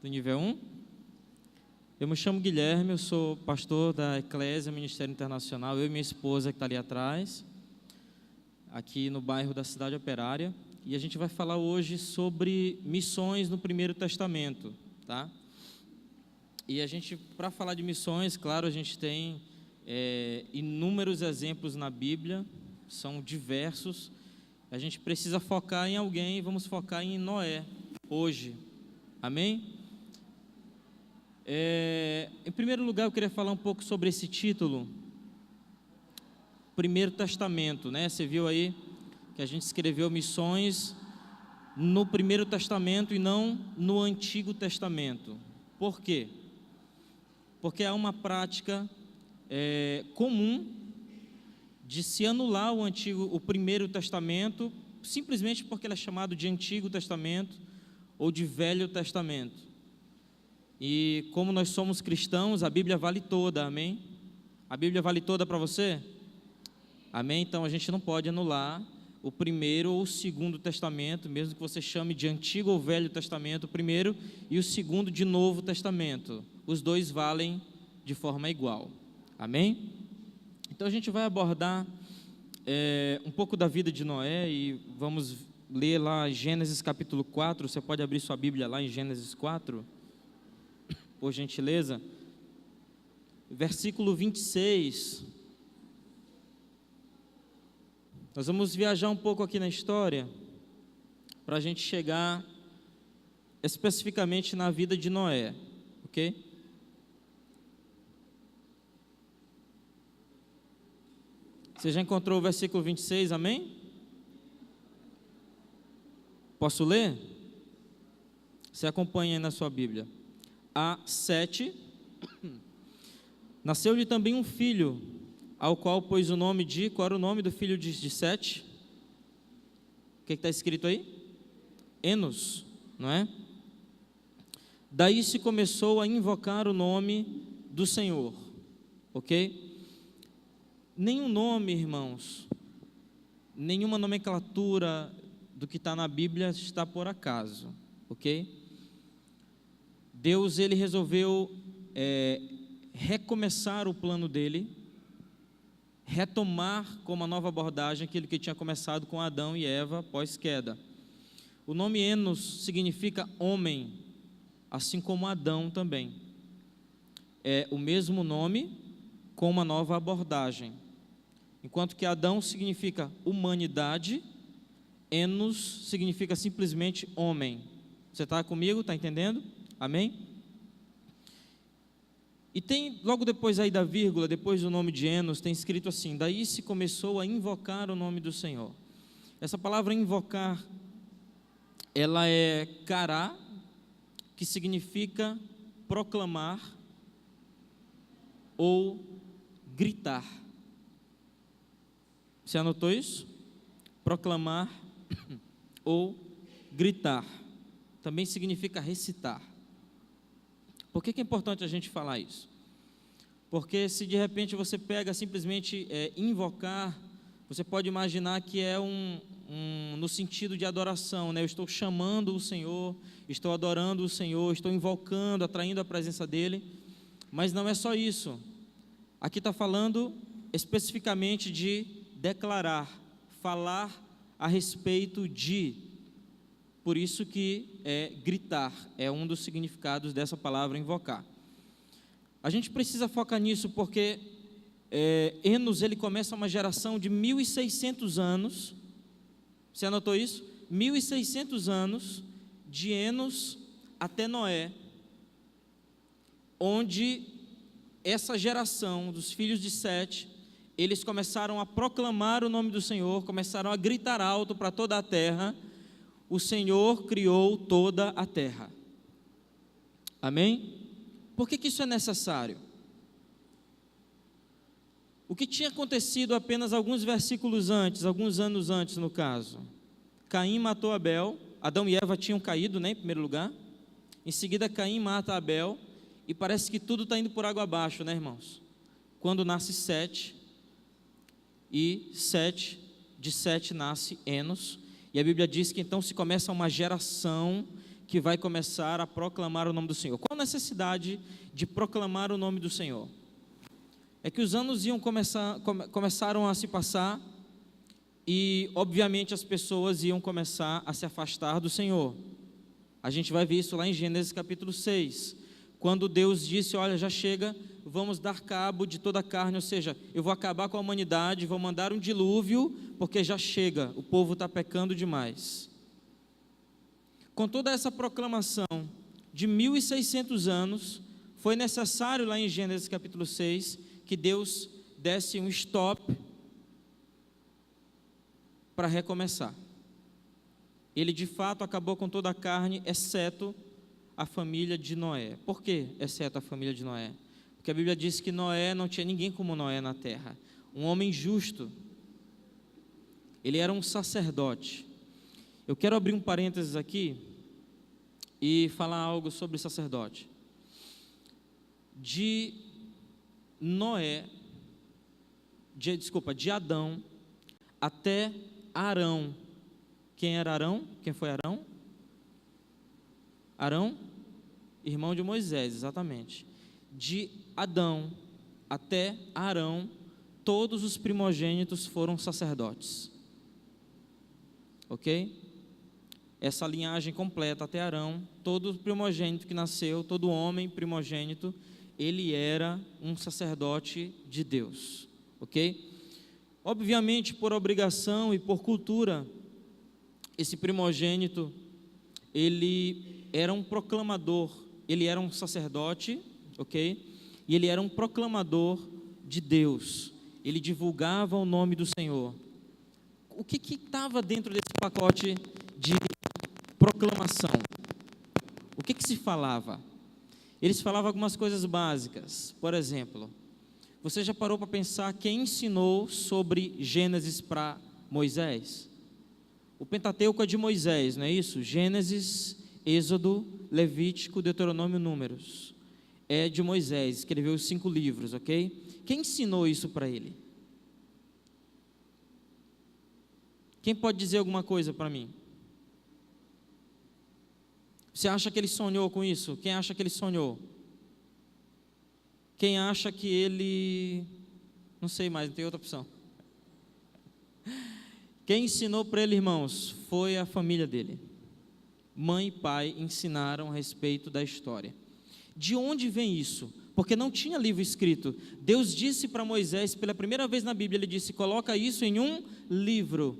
do nível 1. Eu me chamo Guilherme, eu sou pastor da Eclésia Ministério Internacional, eu e minha esposa que está ali atrás, aqui no bairro da Cidade Operária, e a gente vai falar hoje sobre missões no Primeiro Testamento, tá? E a gente, para falar de missões, claro, a gente tem inúmeros exemplos na Bíblia, são diversos. A gente precisa focar em alguém, vamos focar em Noé, hoje, amém? Em primeiro lugar, eu queria falar um pouco sobre esse título, Primeiro Testamento, né? Você viu aí que a gente escreveu missões no Primeiro Testamento e não no Antigo Testamento. Por quê? Porque há uma prática comum de se anular o Primeiro Testamento, simplesmente porque ele é chamado de Antigo Testamento ou de Velho Testamento. E como nós somos cristãos, a Bíblia vale toda, amém? A Bíblia vale toda para você? Amém? Então a gente não pode anular o Primeiro ou o Segundo Testamento, mesmo que você chame de Antigo ou Velho Testamento, o primeiro e o segundo de Novo Testamento. Os dois valem de forma igual, amém? Então a gente vai abordar um pouco da vida de Noé e vamos ler lá Gênesis capítulo 4, você pode abrir sua Bíblia lá em Gênesis 4, por gentileza, versículo 26, nós vamos viajar um pouco aqui na história, para a gente chegar especificamente na vida de Noé, ok? Você já encontrou o versículo 26, amém? Posso ler? Você acompanha aí na sua Bíblia. A 7, nasceu-lhe também um filho, ao qual pôs o nome de, qual era o nome do filho de Sete? O que está escrito aí? Enos, não é? Daí se começou a invocar o nome do Senhor, ok? Nenhum nome, irmãos, nenhuma nomenclatura do que está na Bíblia está por acaso, ok? Deus, ele resolveu recomeçar o plano dele, retomar com uma nova abordagem aquilo que tinha começado com Adão e Eva pós-queda. O nome Enos significa homem, assim como Adão também. É o mesmo nome com uma nova abordagem. Enquanto que Adão significa humanidade, Enos significa simplesmente homem. Você está comigo? Está entendendo? Amém? E tem, logo depois aí da vírgula, depois do nome de Enos, tem escrito assim: daí se começou a invocar o nome do Senhor. Essa palavra invocar, ela é cará, que significa proclamar ou gritar. Você anotou isso? Proclamar ou gritar. Também significa recitar. Por que é importante a gente falar isso? Porque se de repente você pega simplesmente invocar, você pode imaginar que é no sentido de adoração, né? Eu estou chamando o Senhor, estou adorando o Senhor, estou invocando, atraindo a presença dEle, mas não é só isso. Aqui está falando especificamente de declarar, falar a respeito de. Por isso que gritar é um dos significados dessa palavra invocar. A gente precisa focar nisso porque Enos, ele começa uma geração de 1.600 anos. Você anotou isso? 1.600 anos de Enos até Noé, onde essa geração dos filhos de Sete, eles começaram a proclamar o nome do Senhor, começaram a gritar alto para toda a terra: o Senhor criou toda a terra. Amém? Por que isso é necessário? O que tinha acontecido apenas alguns versículos antes, alguns anos antes no caso? Caim matou Abel, Adão e Eva tinham caído, né, em primeiro lugar. Em seguida Caim mata Abel, e parece que tudo está indo por água abaixo, né, irmãos? Quando nasce Sete, e de Sete nasce Enos, e a Bíblia diz que então se começa uma geração que vai começar a proclamar o nome do Senhor. Qual a necessidade de proclamar o nome do Senhor? É que os anos começaram a se passar e, obviamente, as pessoas iam começar a se afastar do Senhor. A gente vai ver isso lá em Gênesis capítulo 6, quando Deus disse: olha, já chega, vamos dar cabo de toda a carne, ou seja, eu vou acabar com a humanidade, vou mandar um dilúvio, porque já chega, o povo está pecando demais. Com toda essa proclamação de 1.600 anos, foi necessário lá em Gênesis capítulo 6, que Deus desse um stop para recomeçar. Ele de fato acabou com toda a carne, exceto a família de Noé. Por que exceto a família de Noé? Porque a Bíblia diz que Noé, não tinha ninguém como Noé na terra. Um homem justo. Ele era um sacerdote. Eu quero abrir um parênteses aqui e falar algo sobre sacerdote. De Adão até Arão. Quem era Arão? Quem foi Arão? Arão, irmão de Moisés, exatamente. De Adão até Arão, todos os primogênitos foram sacerdotes. Ok? Essa linhagem completa até Arão, todo primogênito que nasceu, todo homem primogênito, ele era um sacerdote de Deus. Ok? Obviamente, por obrigação e por cultura, esse primogênito, ele era um proclamador, ele era um sacerdote, ok? E ele era um proclamador de Deus, ele divulgava o nome do Senhor. O que estava dentro desse pacote de proclamação? O que se falava? Eles falavam algumas coisas básicas. Por exemplo, você já parou para pensar quem ensinou sobre Gênesis para Moisés? O Pentateuco é de Moisés, não é isso? Gênesis, Êxodo, Levítico, Deuteronômio, Números. É de Moisés, escreveu os 5 livros, ok? Quem ensinou isso para ele? Quem pode dizer alguma coisa para mim? Você acha que ele sonhou com isso? Quem acha que ele sonhou? Quem acha que ele... Não sei mais, não tem outra opção. Quem ensinou para ele, irmãos, foi a família dele. Mãe e pai ensinaram a respeito da história. De onde vem isso? Porque não tinha livro escrito. Deus disse para Moisés, pela primeira vez na Bíblia, ele disse: coloca isso em um livro.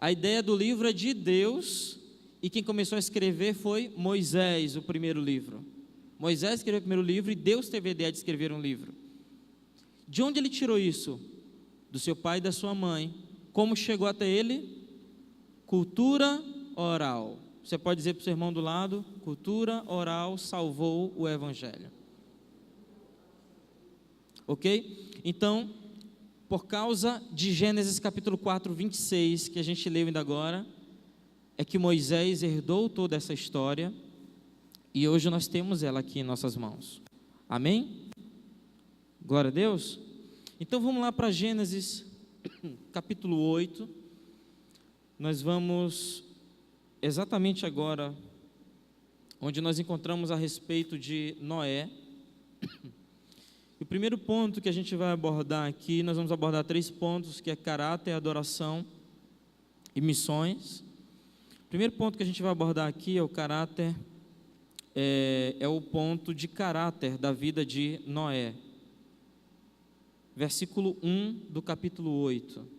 A ideia do livro é de Deus, e quem começou a escrever foi Moisés, o primeiro livro. Moisés escreveu o primeiro livro e Deus teve a ideia de escrever um livro. De onde ele tirou isso? Do seu pai e da sua mãe. Como chegou até ele? Cultura oral. Você pode dizer para o seu irmão do lado: cultura oral salvou o evangelho. Ok? Então, por causa de Gênesis capítulo 4, 26, que a gente leu ainda agora, é que Moisés herdou toda essa história e hoje nós temos ela aqui em nossas mãos. Amém? Glória a Deus. Então vamos lá para Gênesis capítulo 8, nós vamos exatamente agora, onde nós encontramos a respeito de Noé. E o primeiro ponto que a gente vai abordar aqui, nós vamos abordar 3 pontos, que é caráter, adoração e missões. O primeiro ponto que a gente vai abordar aqui é o caráter, é o ponto de caráter da vida de Noé. Versículo 1 do capítulo 8.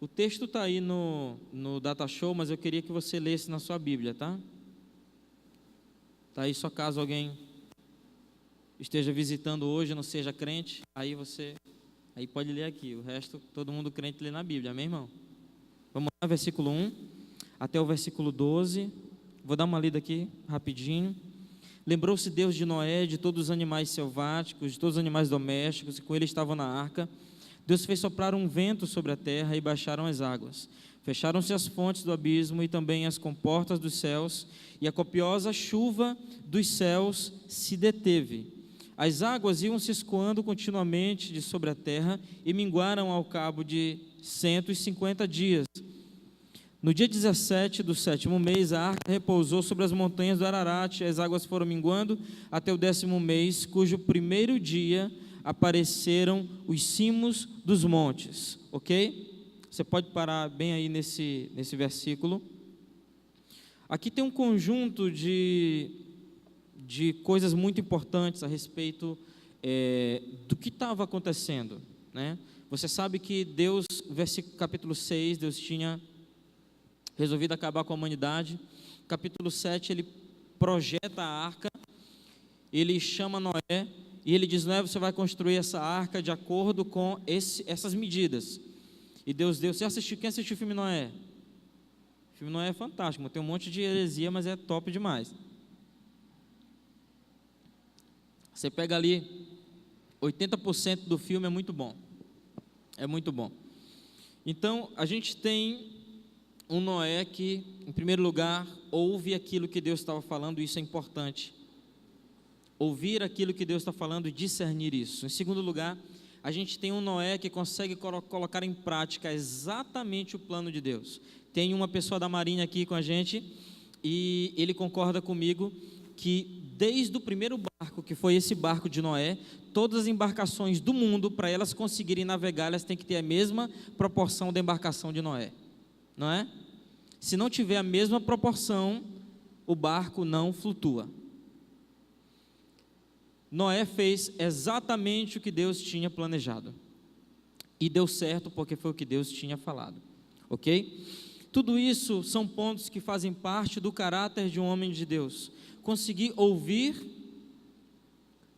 O texto está aí no Data Show, mas eu queria que você lesse na sua Bíblia, tá? Está aí, só caso alguém esteja visitando hoje, não seja crente, aí pode ler aqui. O resto, todo mundo crente lê na Bíblia, amém, irmão? Vamos lá, versículo 1 até o versículo 12, vou dar uma lida aqui, rapidinho. Lembrou-se Deus de Noé, de todos os animais selváticos, de todos os animais domésticos, que com ele estavam na arca. Deus fez soprar um vento sobre a terra e baixaram as águas. Fecharam-se as fontes do abismo e também as comportas dos céus, e a copiosa chuva dos céus se deteve. As águas iam se escoando continuamente de sobre a terra e minguaram ao cabo de 150 dias. No dia 17 do 7º mês, a arca repousou sobre as montanhas do Ararat, e as águas foram minguando até o 10º mês, cujo primeiro dia apareceram os cimos dos montes. Ok? Você pode parar bem aí nesse versículo. Aqui tem um conjunto de coisas muito importantes a respeito do que estava acontecendo, né? Você sabe que Deus, capítulo 6, Deus tinha resolvido acabar com a humanidade. Capítulo 7, ele projeta a arca, ele chama Noé, e ele diz: Noé, você vai construir essa arca de acordo com essas medidas. E Deus deu. Quem assistiu o filme Noé? O filme Noé é fantástico, tem um monte de heresia, mas é top demais. Você pega ali, 80% do filme é muito bom. É muito bom. Então, a gente tem um Noé que, em primeiro lugar, ouve aquilo que Deus estava falando, isso é importante. Ouvir aquilo que Deus está falando e discernir isso. Em segundo lugar, a gente tem um Noé que consegue colocar em prática exatamente o plano de Deus. Tem uma pessoa da Marinha aqui com a gente, e ele concorda comigo que desde o primeiro barco, que foi esse barco de Noé, todas as embarcações do mundo, para elas conseguirem navegar, elas têm que ter a mesma proporção da embarcação de Noé, não é? Se não tiver a mesma proporção, o barco não flutua. Noé fez exatamente o que Deus tinha planejado, e deu certo porque foi o que Deus tinha falado, ok? Tudo isso são pontos que fazem parte do caráter de um homem de Deus. Conseguir ouvir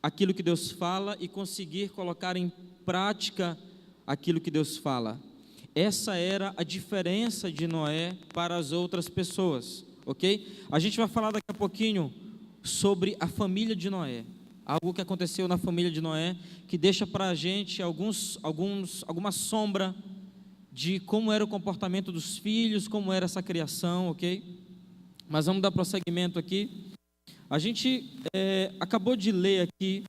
aquilo que Deus fala e conseguir colocar em prática aquilo que Deus fala. Essa era a diferença de Noé para as outras pessoas, ok? A gente vai falar daqui a pouquinho sobre a família de Noé, algo que aconteceu na família de Noé, que deixa para a gente alguma sombra de como era o comportamento dos filhos, como era essa criação, ok? Mas vamos dar prosseguimento aqui. A gente acabou de ler aqui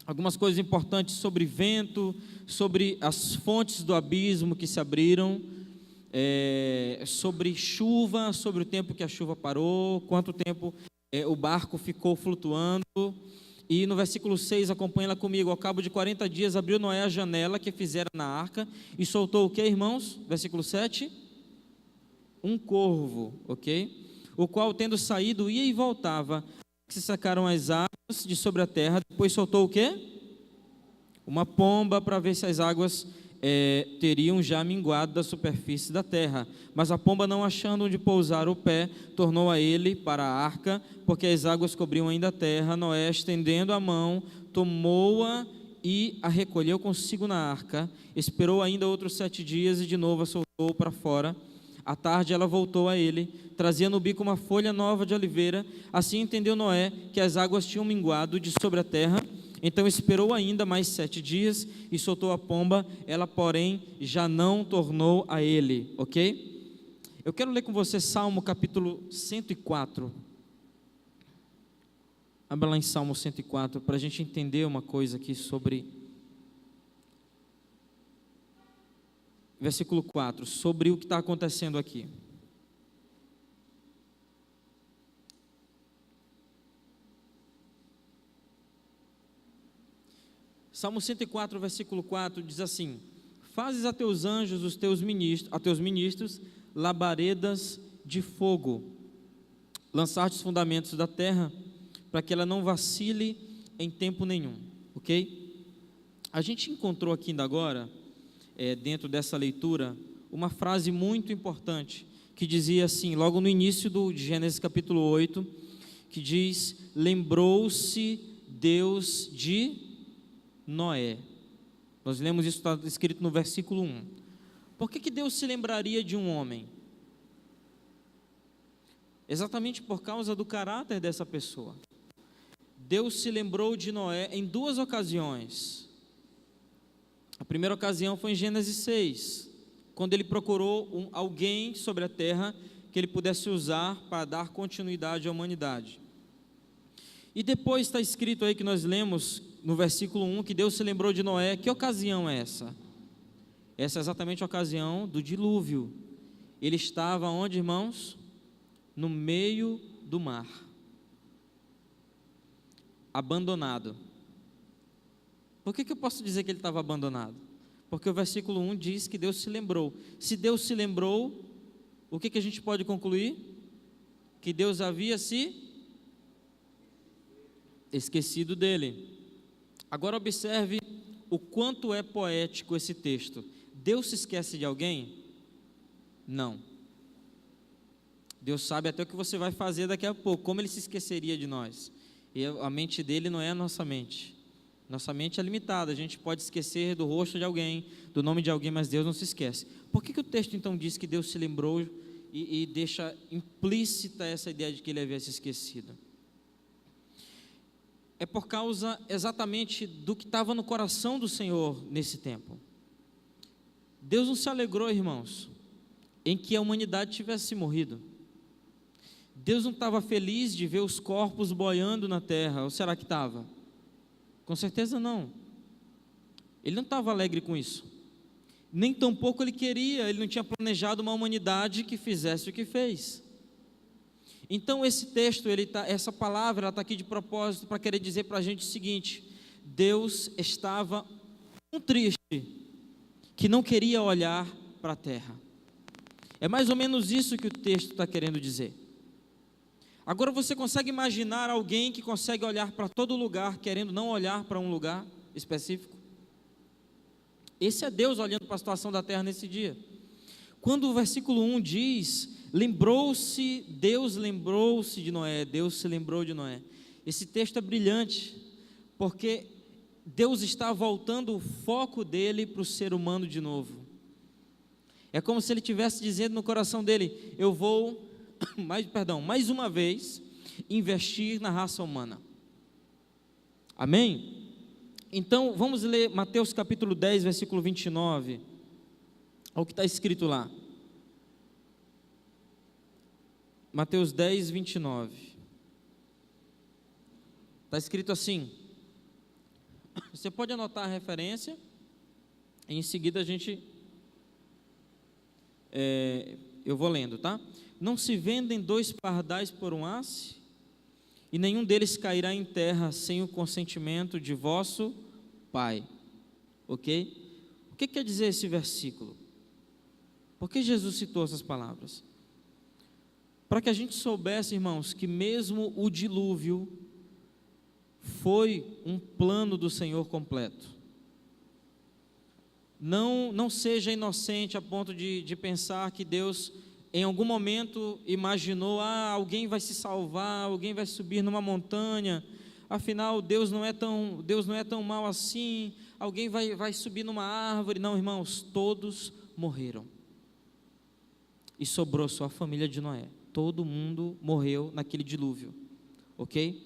algumas coisas importantes sobre vento, sobre as fontes do abismo que se abriram, sobre chuva, sobre o tempo que a chuva parou, quanto tempo o barco ficou flutuando. E no versículo 6, acompanha lá comigo: ao cabo de 40 dias abriu Noé a janela que fizera na arca e soltou o que, irmãos? Versículo 7, um corvo, ok? O qual, tendo saído, ia e voltava, se sacaram as águas de sobre a terra. Depois soltou o quê? Uma pomba, para ver se as águas teriam já minguado da superfície da terra. Mas a pomba, não achando onde pousar o pé, tornou a ele para a arca, porque as águas cobriam ainda a terra. Noé, estendendo a mão, tomou-a e a recolheu consigo na arca. Esperou ainda outros 7 dias e de novo a soltou para fora. À tarde ela voltou a ele, trazia no bico uma folha nova de oliveira. Assim entendeu Noé que as águas tinham minguado de sobre a terra. Então esperou ainda mais 7 dias e soltou a pomba. Ela, porém, já não tornou a ele, ok? Eu quero ler com você Salmo capítulo 104. Abra lá em Salmo 104 para a gente entender uma coisa aqui sobre... Versículo 4, sobre o que está acontecendo aqui. Salmo 104, versículo 4, diz assim: fazes a teus anjos, a teus ministros, labaredas de fogo, lançar os fundamentos da terra, para que ela não vacile em tempo nenhum, ok? A gente encontrou aqui ainda agora, dentro dessa leitura, uma frase muito importante, que dizia assim, logo no início de Gênesis capítulo 8, que diz: lembrou-se Deus de Noé. Nós lemos isso, está escrito no versículo 1. Por que Deus se lembraria de um homem? Exatamente por causa do caráter dessa pessoa. Deus se lembrou de Noé em 2 ocasiões. A primeira ocasião foi em Gênesis 6, quando ele procurou alguém sobre a terra que ele pudesse usar para dar continuidade à humanidade. E depois está escrito aí que nós lemos no versículo 1 que Deus se lembrou de Noé. Que ocasião é essa? Essa é exatamente a ocasião do dilúvio. Ele estava onde, irmãos? No meio do mar, abandonado. Por que eu posso dizer que ele estava abandonado? Porque o versículo 1 diz que Deus se lembrou. Se Deus se lembrou, o que a gente pode concluir? Que Deus havia se esquecido dele. Agora observe o quanto é poético esse texto. Deus se esquece de alguém? Não. Deus sabe até o que você vai fazer daqui a pouco. Como Ele se esqueceria de nós? E a mente dele não é a nossa mente. Nossa mente é limitada. A gente pode esquecer do rosto de alguém, do nome de alguém, mas Deus não se esquece. Por que o texto então diz que Deus se lembrou e deixa implícita essa ideia de que Ele havia se esquecido? É por causa exatamente do que estava no coração do Senhor nesse tempo. Deus não se alegrou, irmãos, em que a humanidade tivesse morrido. Deus não estava feliz de ver os corpos boiando na terra, ou será que estava? Com certeza não. Ele não estava alegre com isso. Nem tampouco ele queria, ele não tinha planejado uma humanidade que fizesse o que fez. Então esse texto, essa palavra está aqui de propósito para querer dizer para a gente o seguinte: Deus estava tão triste que não queria olhar para a terra. É mais ou menos isso que o texto está querendo dizer. Agora você consegue imaginar alguém que consegue olhar para todo lugar, querendo não olhar para um lugar específico? Esse é Deus olhando para a situação da terra nesse dia. Quando o versículo 1 diz, Deus lembrou-se de Noé, Deus se lembrou de Noé. Esse texto é brilhante, porque Deus está voltando o foco dele para o ser humano de novo. É como se ele estivesse dizendo no coração dele: eu vou, mais uma vez, investir na raça humana. Amém? Então, vamos ler Mateus capítulo 10, versículo 29. Olha o que está escrito lá. Mateus 10, 29. Está escrito assim. Você pode anotar a referência, e em seguida eu vou lendo, tá? Não se vendem 2 pardais por um asse, e nenhum deles cairá em terra sem o consentimento de vosso Pai. Ok? O que quer dizer esse versículo? Por que Jesus citou essas palavras? Para que a gente soubesse, irmãos, que mesmo o dilúvio foi um plano do Senhor completo. Não seja inocente a ponto de pensar que Deus em algum momento imaginou: alguém vai se salvar, alguém vai subir numa montanha, afinal Deus não é tão mau assim, alguém vai subir numa árvore. Não, irmãos, todos morreram. E sobrou só a família de Noé. Todo mundo morreu naquele dilúvio, ok?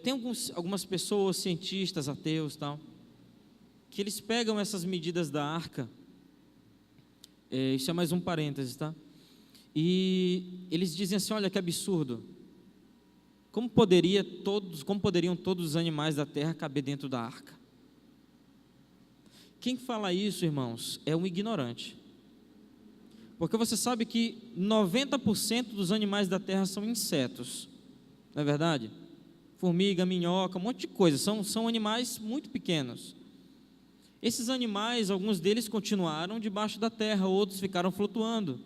Tem algumas pessoas, cientistas, ateus, tal, que eles pegam essas medidas da arca, isso é mais um parênteses, tá? E eles dizem assim: olha que absurdo, como poderiam todos os animais da terra caber dentro da arca? Quem fala isso, irmãos, é um ignorante. Porque você sabe que 90% dos animais da terra são insetos, não é verdade? Formiga, minhoca, um monte de coisa, são animais muito pequenos. Esses animais, alguns deles continuaram debaixo da terra, outros ficaram flutuando,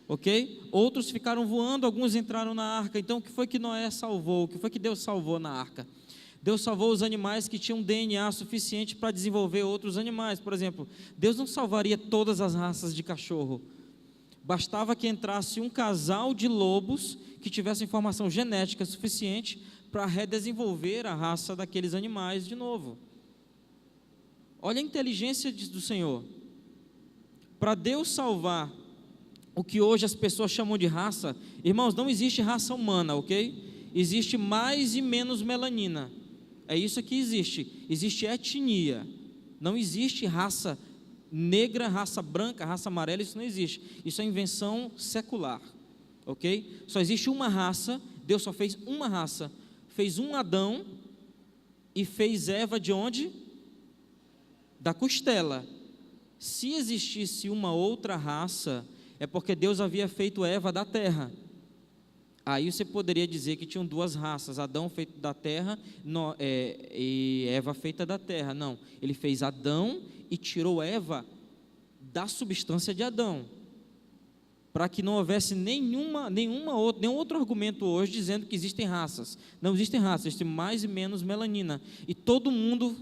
ok? Outros ficaram voando, alguns entraram na arca. Então o que foi que Noé salvou? O que foi que Deus salvou na arca? Deus salvou os animais que tinham DNA suficiente para desenvolver outros animais. Por exemplo, Deus não salvaria todas as raças de cachorro. Bastava que entrasse um casal de lobos que tivesse informação genética suficiente para redesenvolver a raça daqueles animais de novo. Olha a inteligência do Senhor. Para Deus salvar o que hoje as pessoas chamam de raça, irmãos, não existe raça humana, ok? Existe mais e menos melanina. É isso que existe. Existe etnia. Não existe raça negra, raça branca, raça amarela, isso não existe. Isso é invenção secular, ok? Só existe uma raça Deus só fez uma raça, fez um Adão e fez Eva de onde? Da costela. Se existisse uma outra raça, é porque Deus havia feito Eva da terra. Aí você poderia dizer que tinham duas raças, Adão feito da terra e Eva feita da terra. Não, ele fez Adão e tirou Eva da substância de Adão, para que não houvesse nenhum outro argumento hoje dizendo que existem raças. Não existem raças, existe mais e menos melanina. E todo mundo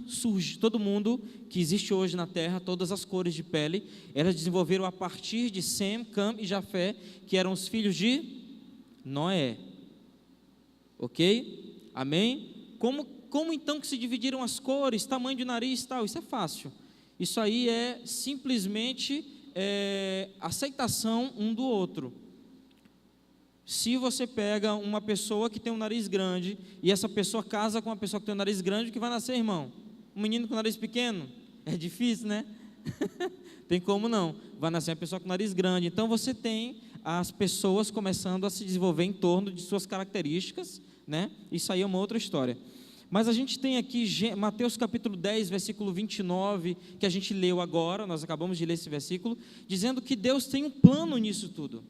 que existe hoje na terra, todas as cores de pele, elas desenvolveram a partir de Sem, Cam e Jafé, que eram os filhos de Noé. Ok? Amém? Como então que se dividiram as cores, tamanho de nariz e tal? Isso é fácil. Isso aí é simplesmente aceitação um do outro. Se você pega uma pessoa que tem um nariz grande e essa pessoa casa com uma pessoa que tem um nariz grande, o que vai nascer, irmão? Um menino com nariz pequeno? É difícil, né? Tem como não? Vai nascer uma pessoa com nariz grande. Então você tem as pessoas começando a se desenvolver em torno de suas características, né? Isso aí é uma outra história. Mas a gente tem aqui Mateus capítulo 10, versículo 29, que a gente leu agora, nós acabamos de ler esse versículo, dizendo que Deus tem um plano nisso tudo.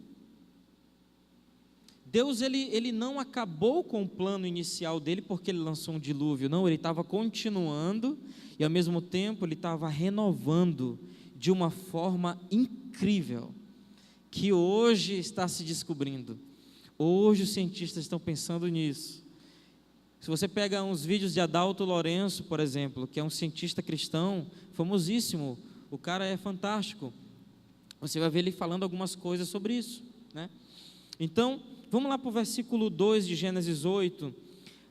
Deus, ele não acabou com o plano inicial dele porque ele lançou um dilúvio, não, ele estava continuando e ao mesmo tempo ele estava renovando de uma forma incrível, que hoje está se descobrindo. Hoje os cientistas estão pensando nisso. Se você pega uns vídeos de Adalto Lourenço, por exemplo, que é um cientista cristão, famosíssimo, o cara é fantástico, você vai ver ele falando algumas coisas sobre isso, né? Então, vamos lá para o versículo 2 de Gênesis 8,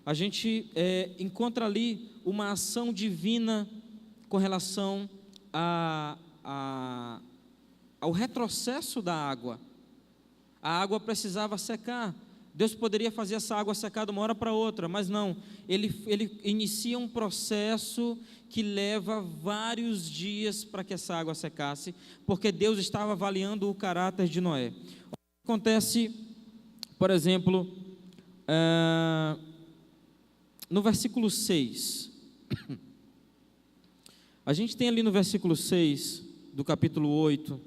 a gente encontra ali uma ação divina com relação ao retrocesso da água. A água precisava secar. Deus poderia fazer essa água secar de uma hora para outra, mas não. Ele inicia um processo que leva vários dias para que essa água secasse, porque Deus estava avaliando o caráter de Noé. O que acontece, por exemplo, no versículo 6. A gente tem ali no versículo 6 do capítulo 8,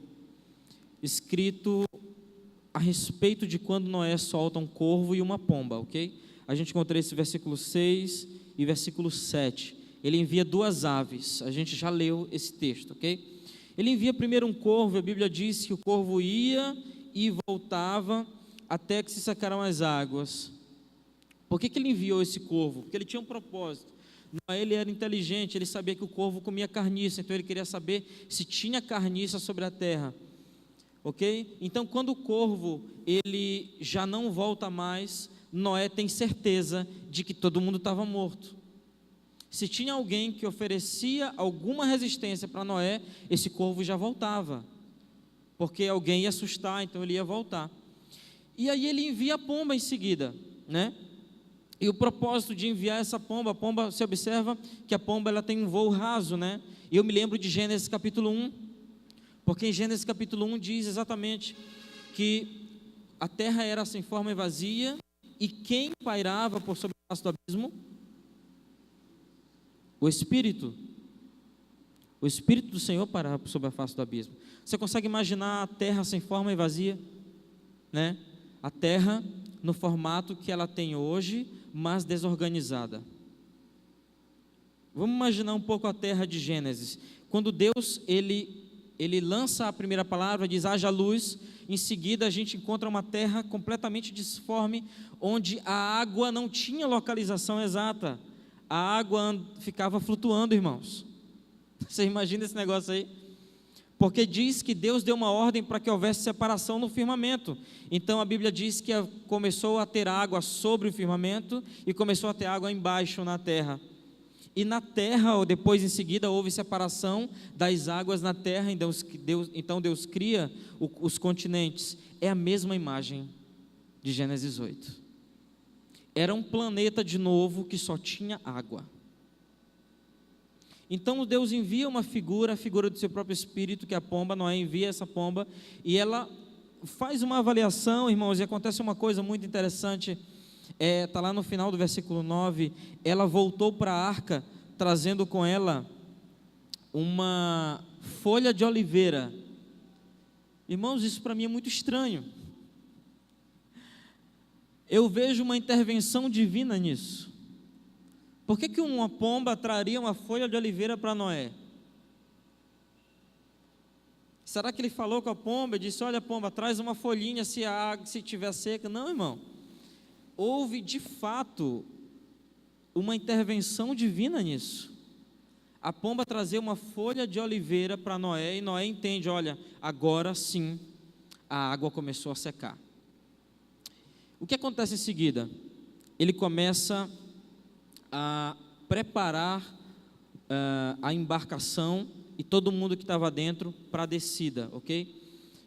escrito a respeito de quando Noé solta um corvo e uma pomba, ok? A gente encontra esse versículo 6 e versículo 7. Ele envia duas aves, a gente já leu esse texto, ok? Ele envia primeiro um corvo, a Bíblia diz que o corvo ia e voltava até que se secaram as águas. Por que ele enviou esse corvo? Porque ele tinha um propósito. Noé, ele era inteligente, ele sabia que o corvo comia carniça, então ele queria saber se tinha carniça sobre a terra. Ok? Então, quando o corvo ele já não volta mais, Noé tem certeza de que todo mundo estava morto. Se tinha alguém que oferecia alguma resistência para Noé, esse corvo já voltava, porque alguém ia assustar, então ele ia voltar. E aí ele envia a pomba em seguida, né? E o propósito de enviar essa pomba, a pomba, você observa que a pomba ela tem um voo raso, né? E eu me lembro de Gênesis capítulo 1, porque em Gênesis capítulo 1 diz exatamente que a terra era sem forma e vazia, e quem pairava por sobre a face do abismo? O Espírito do Senhor pairava por sobre a face do abismo. Você consegue imaginar a terra sem forma e vazia? Né? A terra no formato que ela tem hoje, mas desorganizada. Vamos imaginar um pouco a terra de Gênesis. Quando Deus, ele lança a primeira palavra, diz haja luz, em seguida a gente encontra uma terra completamente disforme, onde a água não tinha localização exata, a água ficava flutuando, irmãos. Você imagina esse negócio aí? Porque diz que Deus deu uma ordem para que houvesse separação no firmamento. Então a Bíblia diz que começou a ter água sobre o firmamento e começou a ter água embaixo na terra. E na terra, ou depois em seguida, houve separação das águas na terra, então Deus cria os continentes. É a mesma imagem de Gênesis 8. Era um planeta de novo que só tinha água. Então Deus envia uma figura, a figura do seu próprio espírito, que é a pomba. Noé envia essa pomba, e ela faz uma avaliação, irmãos, e acontece uma coisa muito interessante. Está lá no final do versículo 9, ela voltou para a arca, trazendo com ela uma folha de oliveira. Irmãos, isso para mim é muito estranho. Eu vejo uma intervenção divina nisso. Por que uma pomba traria uma folha de oliveira para Noé? Será que ele falou com a pomba e disse: olha, pomba, traz uma folhinha se a água, se tiver seca? Não, irmão. Houve de fato uma intervenção divina nisso. A pomba trazer uma folha de oliveira para Noé, e Noé entende: olha, agora sim a água começou a secar. O que acontece em seguida? Ele começa a preparar a embarcação e todo mundo que estava dentro para a descida, ok?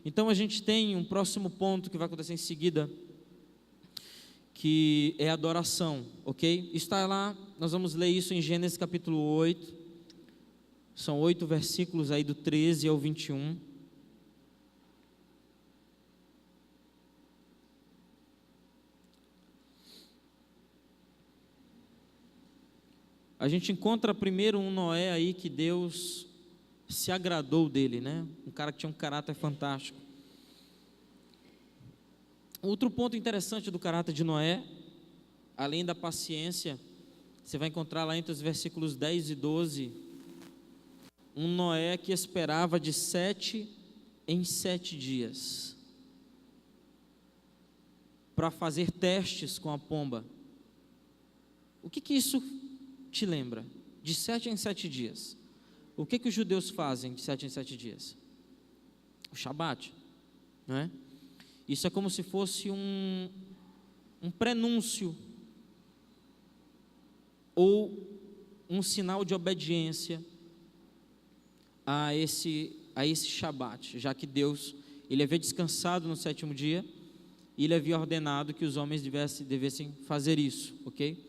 Então a gente tem um próximo ponto que vai acontecer em seguida, que é a adoração, ok? Está lá, nós vamos ler isso em Gênesis capítulo 8, são 8 versículos aí do 13 ao 21. A gente encontra primeiro um Noé aí que Deus se agradou dele, né? Um cara que tinha um caráter fantástico. Outro ponto interessante do caráter de Noé, além da paciência, você vai encontrar lá entre os versículos 10 e 12, um Noé que esperava de 7 em 7 dias para fazer testes com a pomba. O que isso te lembra? De 7 em 7 dias. O que os judeus fazem de 7 em 7 dias? O Shabat, não é? Isso é como se fosse um prenúncio ou um sinal de obediência a esse Shabat, já que Deus, ele havia descansado no 7º dia e ele havia ordenado que os homens devessem fazer isso, ok?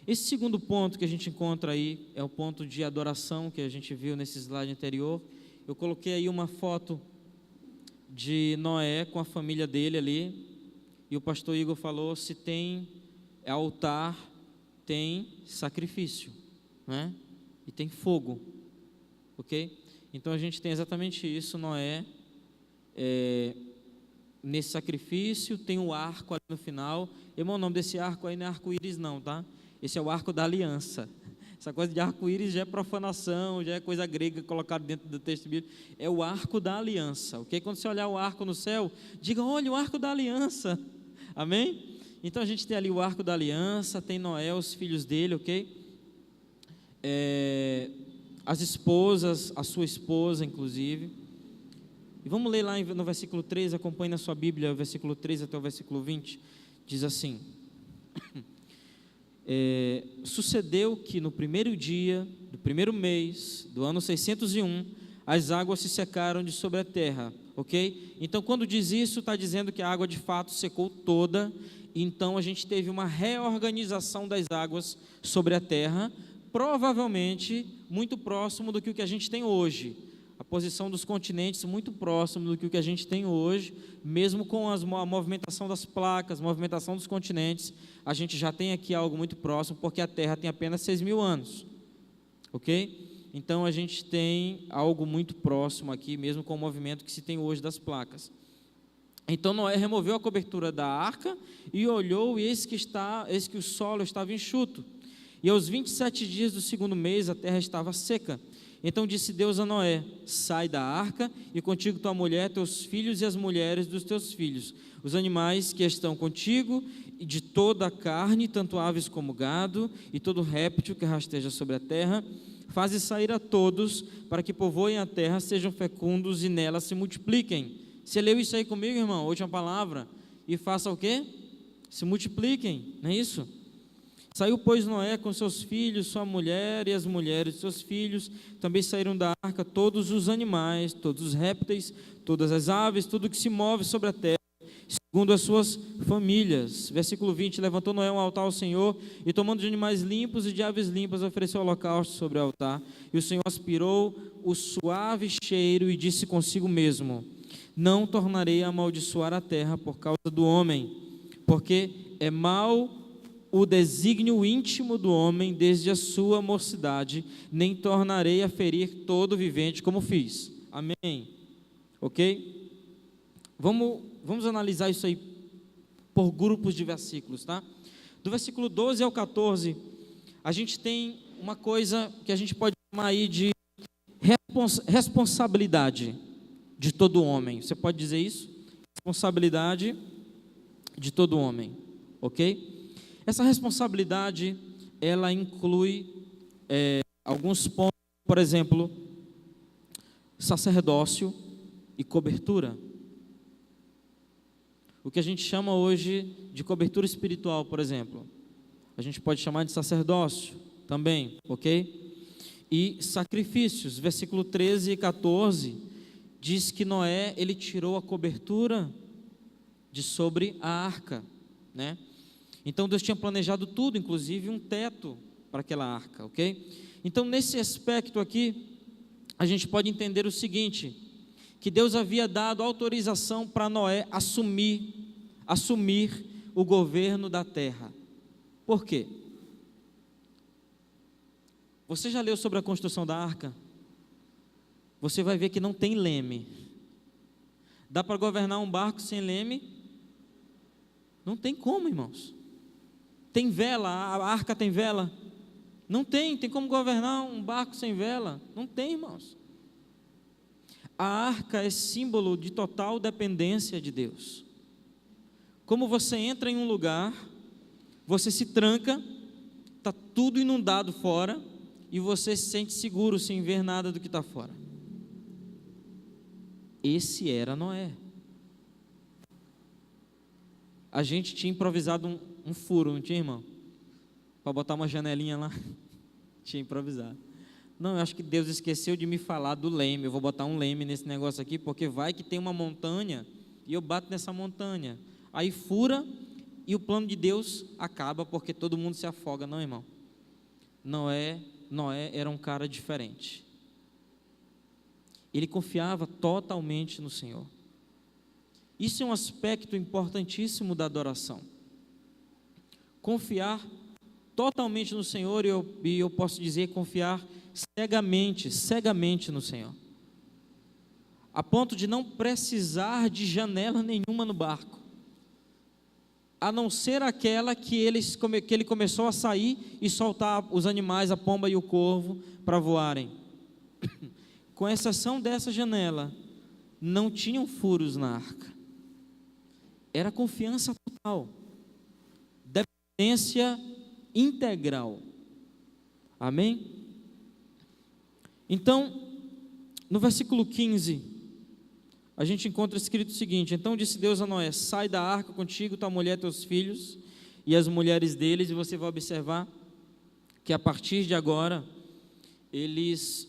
Esse segundo ponto que a gente encontra aí é o ponto de adoração que a gente viu nesse slide anterior. Eu coloquei aí uma foto de Noé com a família dele ali, e o pastor Igor falou: se tem altar, tem sacrifício, né? E tem fogo, ok? Então a gente tem exatamente isso. Noé, nesse sacrifício, tem o arco ali no final. Irmão, o nome desse arco aí não é arco-íris não, tá? Esse é o arco da aliança. Essa coisa de arco-íris já é profanação, já é coisa grega colocada dentro do texto bíblico. É o arco da aliança, ok? Quando você olhar o arco no céu, diga: olha, o arco da aliança. Amém? Então a gente tem ali o arco da aliança, tem Noé, os filhos dele, ok? As esposas, a sua esposa, inclusive. E vamos ler lá no versículo 13, acompanhe na sua Bíblia, o versículo 13 até o versículo 20. Diz assim: sucedeu que no primeiro dia do primeiro mês do ano 601, as águas se secaram de sobre a terra, ok? Então quando diz isso, está dizendo que a água de fato secou toda. Então a gente teve uma reorganização das águas sobre a terra, provavelmente muito próximo do que o que a gente tem hoje. A posição dos continentes muito próximo do que o que a gente tem hoje, mesmo com a movimentação das placas, movimentação dos continentes, a gente já tem aqui algo muito próximo, porque a Terra tem apenas 6.000 anos, ok? Então a gente tem algo muito próximo aqui, mesmo com o movimento que se tem hoje das placas. Então Noé removeu a cobertura da arca e olhou, e eis que o solo estava enxuto. E aos 27 dias do segundo mês a terra estava seca. Então disse Deus a Noé: sai da arca, e contigo tua mulher, teus filhos e as mulheres dos teus filhos, os animais que estão contigo, e de toda a carne, tanto aves como gado, e todo réptil que rasteja sobre a terra, faze sair a todos, para que povoem a terra, sejam fecundos e nela se multipliquem. Você leu isso aí comigo, irmão? Última palavra. E faça o quê? Se multipliquem, não é isso? Saiu, pois, Noé com seus filhos, sua mulher e as mulheres de seus filhos. Também saíram da arca todos os animais, todos os répteis, todas as aves, tudo que se move sobre a terra, segundo as suas famílias. Versículo 20, levantou Noé um altar ao Senhor, e tomando de animais limpos e de aves limpas, ofereceu holocausto sobre o altar. E o Senhor aspirou o suave cheiro e disse consigo mesmo: não tornarei a amaldiçoar a terra por causa do homem, porque é mau o desígnio íntimo do homem desde a sua mocidade, nem tornarei a ferir todo vivente como fiz. Amém? Ok? Vamos analisar isso aí por grupos de versículos, tá? Do versículo 12 ao 14, a gente tem uma coisa que a gente pode chamar aí de responsabilidade de todo homem. Você pode dizer isso? Responsabilidade de todo homem, ok? Essa responsabilidade, ela inclui alguns pontos, por exemplo, sacerdócio e cobertura. O que a gente chama hoje de cobertura espiritual, por exemplo, a gente pode chamar de sacerdócio também, ok? E sacrifícios, versículo 13 e 14, diz que Noé, ele tirou a cobertura de sobre a arca, né? Então Deus tinha planejado tudo, inclusive um teto para aquela arca, ok? Então nesse aspecto aqui, a gente pode entender o seguinte, que Deus havia dado autorização para Noé assumir o governo da terra. Por quê? Você já leu sobre a construção da arca? Você vai ver que não tem leme. Dá para governar um barco sem leme? Não tem como, irmãos. Tem vela, a arca tem vela? Não tem como governar um barco sem vela? Não tem, irmãos. A arca é símbolo de total dependência de Deus. Como você entra em um lugar, você se tranca, está tudo inundado fora, e você se sente seguro sem ver nada do que está fora. Esse era Noé. A gente tinha improvisado um furo, não tinha, irmão? Para botar uma janelinha lá. Tinha improvisado. Não, eu acho que Deus esqueceu de me falar do leme. Eu vou botar um leme nesse negócio aqui, porque vai que tem uma montanha e eu bato nessa montanha. Aí fura e o plano de Deus acaba porque todo mundo se afoga. Não, irmão. Noé era um cara diferente. Ele confiava totalmente no Senhor. Isso é um aspecto importantíssimo da adoração. Confiar totalmente no Senhor, e eu posso dizer confiar cegamente no Senhor, a ponto de não precisar de janela nenhuma no barco, a não ser aquela que ele começou a sair e soltar os animais, a pomba e o corvo, para voarem. Com exceção dessa janela, não tinham furos na arca. Era confiança total, dependência integral. Amém? Então, no versículo 15, a gente encontra escrito o seguinte: então disse Deus a Noé: sai da arca contigo, tua mulher, teus filhos e as mulheres deles. E você vai observar que a partir de agora, eles,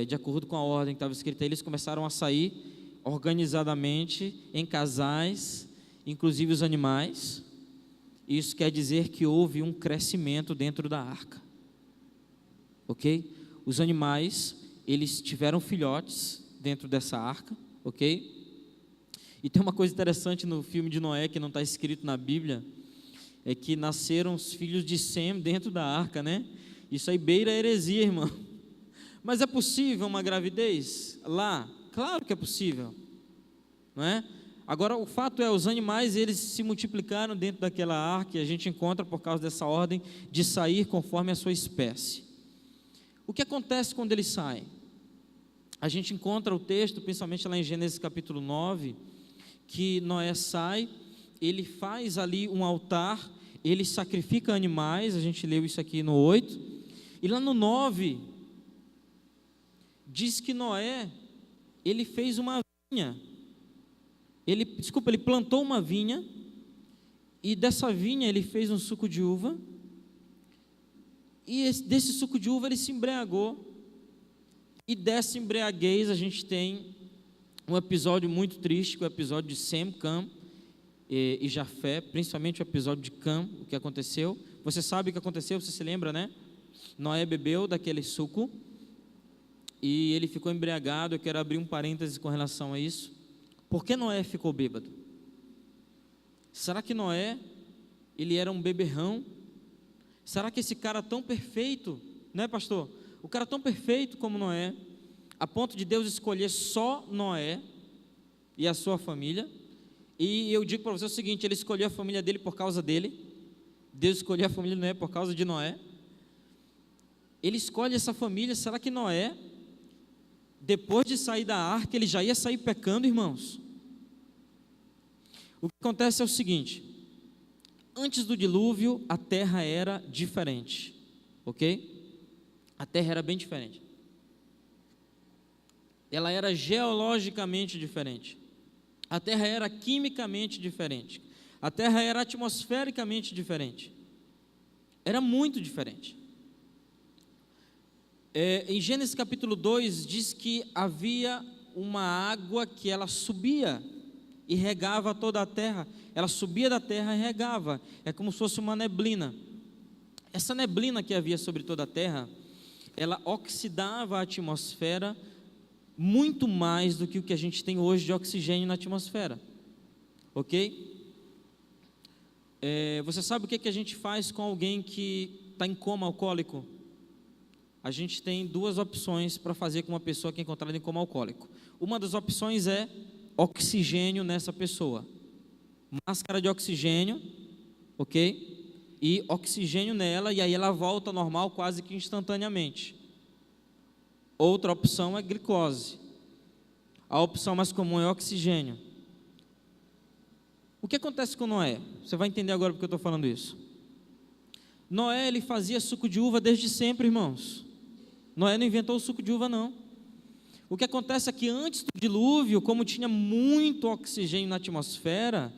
de acordo com a ordem que estava escrita, eles começaram a sair organizadamente, em casais, inclusive os animais. Isso quer dizer que houve um crescimento dentro da arca, ok? Os animais, eles tiveram filhotes dentro dessa arca, ok? E tem uma coisa interessante no filme de Noé, que não está escrito na Bíblia, é que nasceram os filhos de Sem dentro da arca, né? Isso aí beira a heresia, irmão. Mas é possível uma gravidez lá? Claro que é possível, não é? Agora, o fato é, os animais, eles se multiplicaram dentro daquela arca, e a gente encontra por causa dessa ordem de sair conforme a sua espécie. O que acontece quando eles saem? A gente encontra o texto, principalmente lá em Gênesis capítulo 9, que Noé sai, ele faz ali um altar, ele sacrifica animais, a gente leu isso aqui no 8, e lá no 9, diz que Noé, ele fez uma vinha, ele plantou uma vinha, e dessa vinha ele fez um suco de uva, e desse suco de uva ele se embriagou, e dessa embriaguez a gente tem um episódio muito triste, o episódio de Sem, Cam e Jafé, principalmente o episódio de Cam, o que aconteceu. Você sabe o que aconteceu, você se lembra, né? Noé bebeu daquele suco, e ele ficou embriagado. Eu quero abrir um parêntese com relação a isso. Por que Noé ficou bêbado? Será que Noé ele era um beberrão. Será que esse cara tão perfeito, né, pastor? O cara tão perfeito como Noé, a ponto de Deus escolher só Noé e a sua família? E eu digo para você o seguinte: ele escolheu a família dele por causa dele. Deus escolheu a família de Noé por causa de Noé. Ele escolhe essa família. Será que Noé, depois de sair da arca, ele já ia sair pecando, irmãos? O que acontece é o seguinte: antes do dilúvio, a terra era diferente, ok? A terra era bem diferente. Ela era geologicamente diferente. A terra era quimicamente diferente. A terra era atmosfericamente diferente. Era muito diferente. Em Gênesis capítulo 2, diz que havia uma água que ela subia e regava toda a terra. Ela subia da terra e regava. É como se fosse uma neblina. Essa neblina que havia sobre toda a terra, ela oxidava a atmosfera muito mais do que o que a gente tem hoje de oxigênio na atmosfera. Ok? Você sabe o que a gente faz com alguém que está em coma alcoólico? A gente tem duas opções para fazer com uma pessoa que é encontrada em coma alcoólico. Uma das opções é oxigênio nessa pessoa. Máscara de oxigênio, ok? E oxigênio nela, e aí ela volta ao normal quase que instantaneamente. Outra opção é glicose. A opção mais comum é oxigênio. O que acontece com Noé? Você vai entender agora porque eu estou falando isso. Noé, ele fazia suco de uva desde sempre, irmãos. Noé não inventou o suco de uva, não. O que acontece é que antes do dilúvio, como tinha muito oxigênio na atmosfera,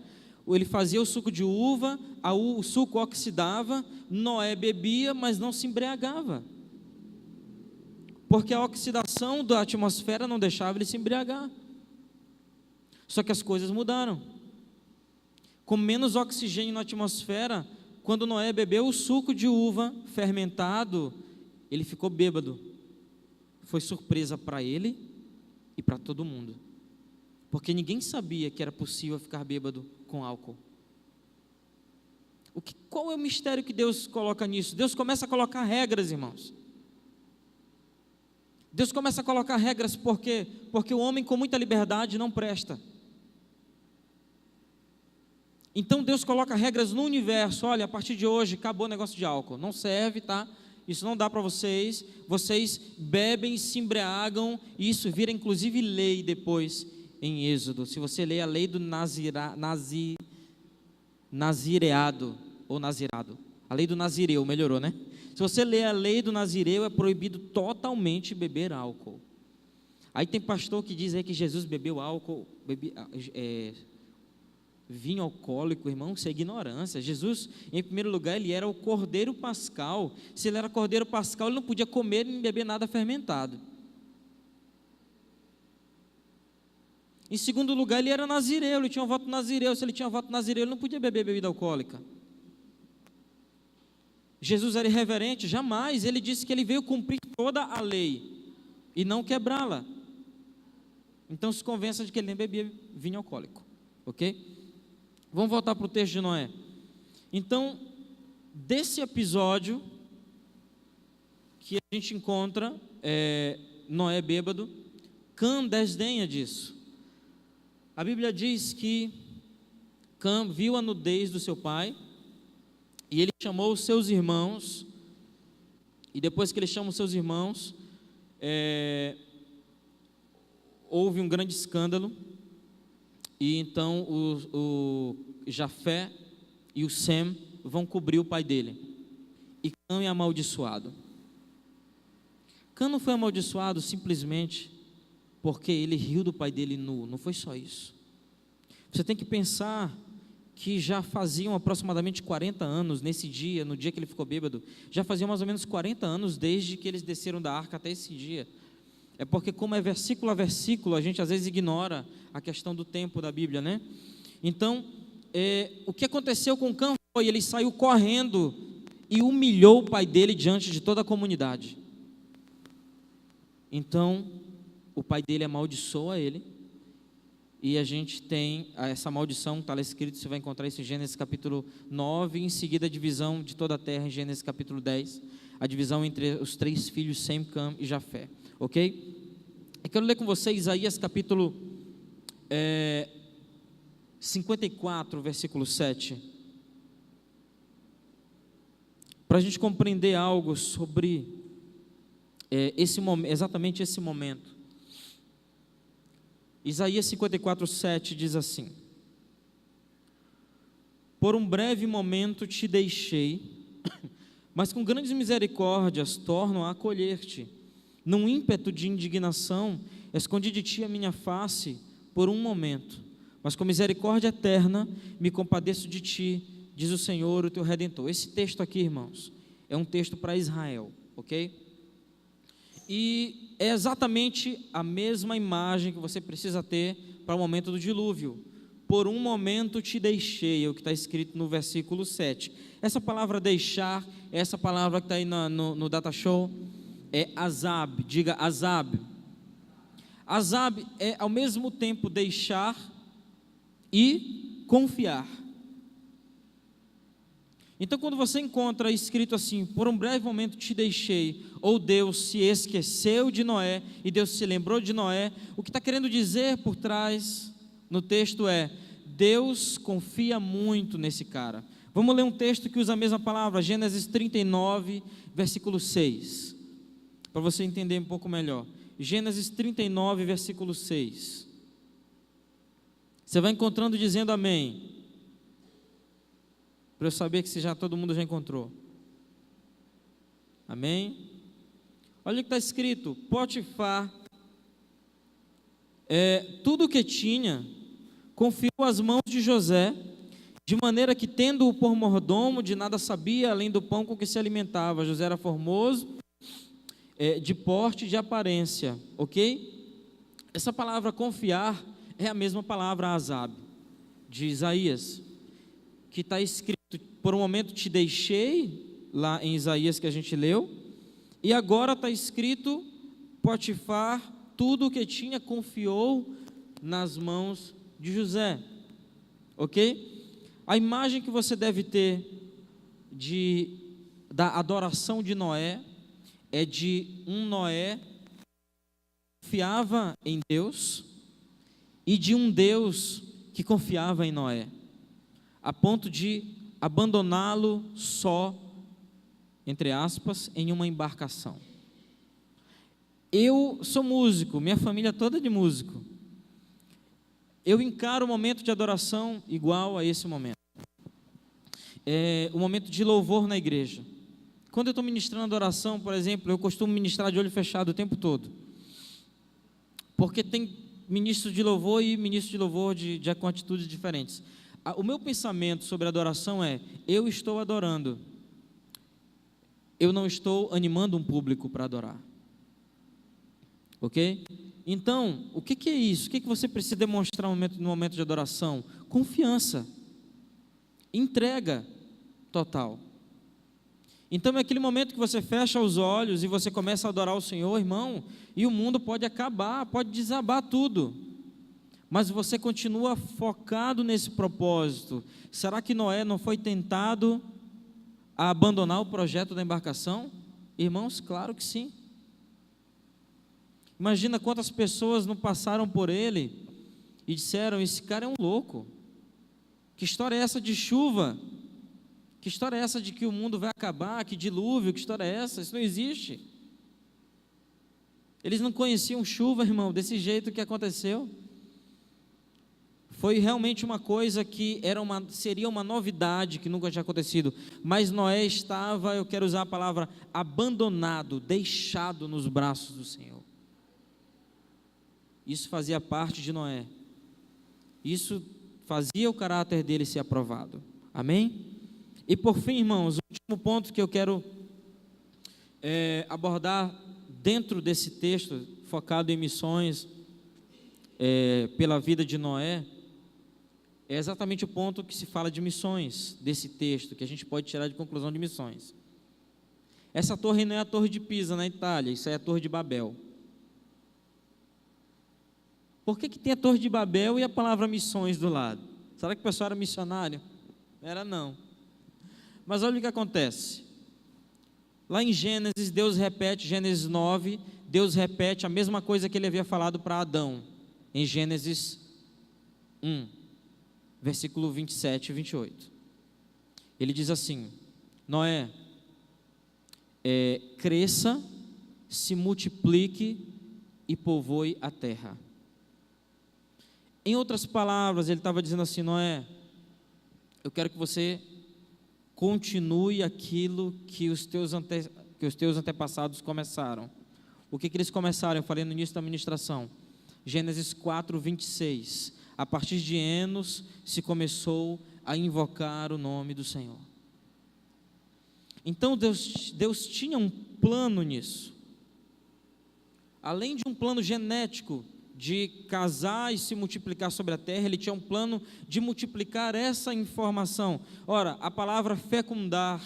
ele fazia o suco de uva, o suco oxidava, Noé bebia, mas não se embriagava. Porque a oxidação da atmosfera não deixava ele se embriagar. Só que as coisas mudaram. Com menos oxigênio na atmosfera, quando Noé bebeu o suco de uva fermentado, ele ficou bêbado. Foi surpresa para ele e para todo mundo. Porque ninguém sabia que era possível ficar bêbado com álcool. Qual é o mistério que Deus coloca nisso? Deus começa a colocar regras, irmãos. Deus começa a colocar regras porque o homem com muita liberdade não presta. Então Deus coloca regras no universo. Olha, a partir de hoje acabou o negócio de álcool, não serve, tá? Isso não dá para vocês. Vocês bebem, se embriagam, e isso vira inclusive lei depois em Êxodo. Se você ler a lei do nazireado ou nazirado, a lei do nazireu, melhorou, né? Se você ler a lei do nazireu, é proibido totalmente beber álcool. Aí tem pastor que diz aí que Jesus bebeu álcool, vinho alcoólico. Irmão, isso é ignorância. Jesus, em primeiro lugar, ele era o cordeiro pascal. Se ele era cordeiro pascal, ele não podia comer nem beber nada fermentado. Em segundo lugar, ele era nazireu, ele tinha um voto nazireu. Se ele tinha um voto nazireu, ele não podia beber bebida alcoólica. Jesus era irreverente? Jamais. Ele disse que ele veio cumprir toda a lei e não quebrá-la. Então se convença de que ele nem bebia vinho alcoólico, ok? Vamos voltar para o texto de Noé. Então, desse episódio que a gente encontra Noé bêbado, Cã desdenha disso. A Bíblia diz que Cã viu a nudez do seu pai e ele chamou os seus irmãos, e depois que ele chama os seus irmãos, houve um grande escândalo, e então o Jafé e o Sem vão cobrir o pai dele, e Cã é amaldiçoado. Cã não foi amaldiçoado simplesmente porque ele riu do pai dele nu, não foi só isso. Você tem que pensar que já faziam aproximadamente 40 anos, nesse dia, no dia que ele ficou bêbado, já faziam mais ou menos 40 anos desde que eles desceram da arca até esse dia. É porque, como é versículo a versículo, a gente às vezes ignora a questão do tempo da Bíblia, né? Então, o que aconteceu com Cã foi, ele saiu correndo e humilhou o pai dele diante de toda a comunidade. Então, o pai dele amaldiçoa ele, e a gente tem essa maldição, está lá escrito, você vai encontrar isso em Gênesis capítulo 9, e em seguida a divisão de toda a terra em Gênesis capítulo 10, a divisão entre os 3 filhos, Sem, Cam e Jafé, ok? Eu quero ler com vocês Isaías capítulo 54, versículo 7, para a gente compreender algo sobre exatamente esse momento. Isaías 54, 7 diz assim: por um breve momento te deixei, mas com grandes misericórdias torno a acolher-te. Num ímpeto de indignação, escondi de ti a minha face por um momento, mas com misericórdia eterna me compadeço de ti, diz o Senhor, o teu Redentor. Esse texto aqui, irmãos, é um texto para Israel, ok? E é exatamente a mesma imagem que você precisa ter para o momento do dilúvio. Por um momento te deixei, é o que está escrito no versículo 7. Essa palavra deixar, essa palavra que está aí no Data Show, é azab, diga azab. Azab é ao mesmo tempo deixar e confiar. Então, quando você encontra escrito assim, por um breve momento te deixei, ou Deus se esqueceu de Noé, e Deus se lembrou de Noé, o que está querendo dizer por trás no texto é, Deus confia muito nesse cara. Vamos ler um texto que usa a mesma palavra, Gênesis 39, versículo 6, para você entender um pouco melhor. Gênesis 39, versículo 6. Você vai encontrando dizendo amém, para eu saber que todo mundo já encontrou. Amém? Olha o que está escrito: Potifar, tudo o que tinha, confiou às mãos de José, de maneira que, tendo-o por mordomo, de nada sabia, além do pão com que se alimentava. José era formoso, de porte e de aparência, ok? Essa palavra confiar é a mesma palavra azab, de Isaías, que está escrito, por um momento te deixei, lá em Isaías que a gente leu, e agora está escrito, Potifar, tudo o que tinha confiou nas mãos de José, ok? A imagem que você deve ter da adoração de Noé, é de um Noé que confiava em Deus, e de um Deus que confiava em Noé, a ponto de abandoná-lo só, entre aspas, em uma embarcação. Eu sou músico, minha família toda é de músico. Eu encaro o momento de adoração igual a esse momento. O momento de louvor na igreja. Quando eu estou ministrando adoração, por exemplo, eu costumo ministrar de olho fechado o tempo todo. Porque tem ministro de louvor e ministro de louvor com atitudes diferentes. O meu pensamento sobre adoração é, eu estou adorando, eu não estou animando um público para adorar, ok? Então, o que é isso? O que você precisa demonstrar no momento de adoração? Confiança, entrega total. Então é aquele momento que você fecha os olhos e você começa a adorar o Senhor, irmão, e o mundo pode acabar, pode desabar tudo, mas você continua focado nesse propósito. Será que Noé não foi tentado a abandonar o projeto da embarcação? Irmãos, claro que sim. Imagina quantas pessoas não passaram por ele e disseram, esse cara é um louco, que história é essa de chuva? Que história é essa de que o mundo vai acabar, que dilúvio, que história é essa? Isso não existe. Eles não conheciam chuva, irmão, desse jeito que aconteceu. Foi realmente uma coisa que seria uma novidade que nunca tinha acontecido, mas Noé estava, eu quero usar a palavra, abandonado, deixado nos braços do Senhor. Isso fazia parte de Noé, isso fazia o caráter dele ser aprovado, amém? E por fim, irmãos, o último ponto que eu quero abordar dentro desse texto, focado em missões, pela vida de Noé, é exatamente o ponto que se fala de missões, desse texto, que a gente pode tirar de conclusão de missões. Essa torre não é a Torre de Pisa, na Itália, isso é a Torre de Babel. Por que tem a Torre de Babel e a palavra missões do lado? Será que o pessoal era missionário? Era não. Mas olha o que acontece. Lá em Gênesis, Deus repete, Gênesis 9, Deus repete a mesma coisa que ele havia falado para Adão, em Gênesis 1, versículo 27 e 28. Ele diz assim: Noé, cresça, se multiplique e povoe a terra. Em outras palavras, ele estava dizendo assim: Noé, eu quero que você continue aquilo que os teus antepassados começaram. O que eles começaram? Eu falei no início da ministração. Gênesis 4, 26. A partir de Enos se começou a invocar o nome do Senhor. Então Deus tinha um plano nisso. Além de um plano genético de casar e se multiplicar sobre a terra, ele tinha um plano de multiplicar essa informação. Ora, a palavra fecundar,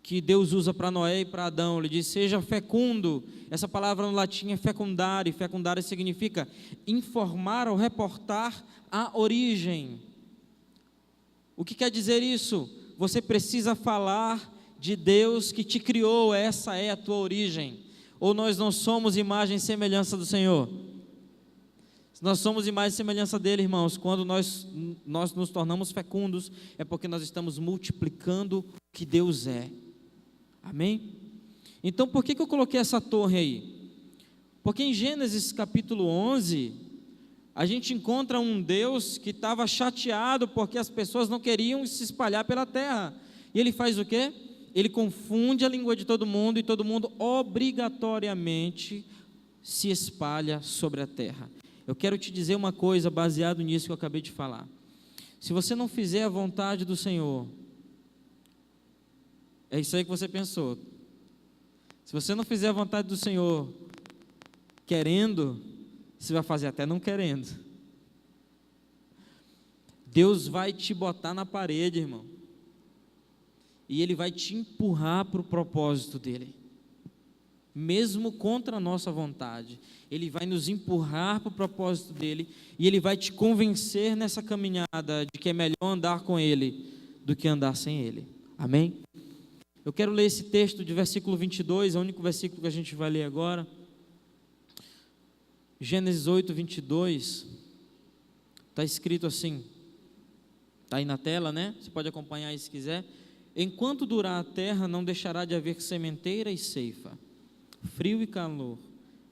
que Deus usa para Noé e para Adão, ele diz: seja fecundo. Essa palavra no latim é fecundare, fecundare significa informar ou reportar a origem. O que quer dizer isso? Você precisa falar de Deus que te criou, essa é a tua origem. Ou nós não somos imagem e semelhança do Senhor? Nós somos imagem e semelhança dele, irmãos. Quando nós nos tornamos fecundos, é porque nós estamos multiplicando o que Deus é. Amém? Então, por que eu coloquei essa torre aí? Porque em Gênesis capítulo 11, a gente encontra um Deus que estava chateado porque as pessoas não queriam se espalhar pela terra. E ele faz o quê? Ele confunde a língua de todo mundo e todo mundo obrigatoriamente se espalha sobre a terra. Eu quero te dizer uma coisa baseado nisso que eu acabei de falar. Se você não fizer a vontade do Senhor, é isso aí que você pensou. Se você não fizer a vontade do Senhor querendo, você vai fazer até não querendo. Deus vai te botar na parede, irmão. E Ele vai te empurrar para o propósito dEle. Mesmo contra a nossa vontade, Ele vai nos empurrar para o propósito dEle, e Ele vai te convencer nessa caminhada de que é melhor andar com Ele do que andar sem Ele. Amém? Eu quero ler esse texto de versículo 22, é o único versículo que a gente vai ler agora. Gênesis 8, 22, está escrito assim, está aí na tela, né? Você pode acompanhar aí se quiser. Enquanto durar a terra, não deixará de haver sementeira e ceifa, frio e calor,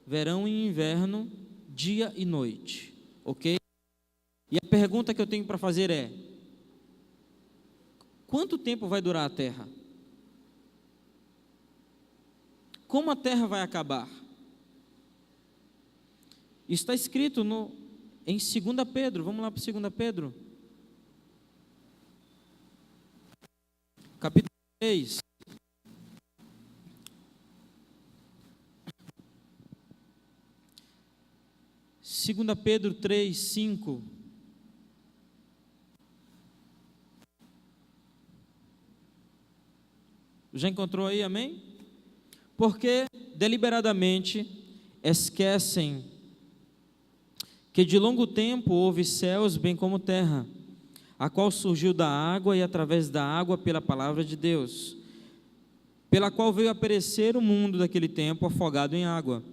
verão e inverno, dia e noite, ok? E a pergunta que eu tenho para fazer é: quanto tempo vai durar a terra? Como a terra vai acabar? Isso está escrito em 2 Pedro, vamos lá para 2 Pedro, capítulo 3. Segunda Pedro 3, 5. Já encontrou aí, amém? Porque deliberadamente esquecem que de longo tempo houve céus bem como terra, a qual surgiu da água e através da água pela palavra de Deus, pela qual veio a perecer o mundo daquele tempo afogado em água.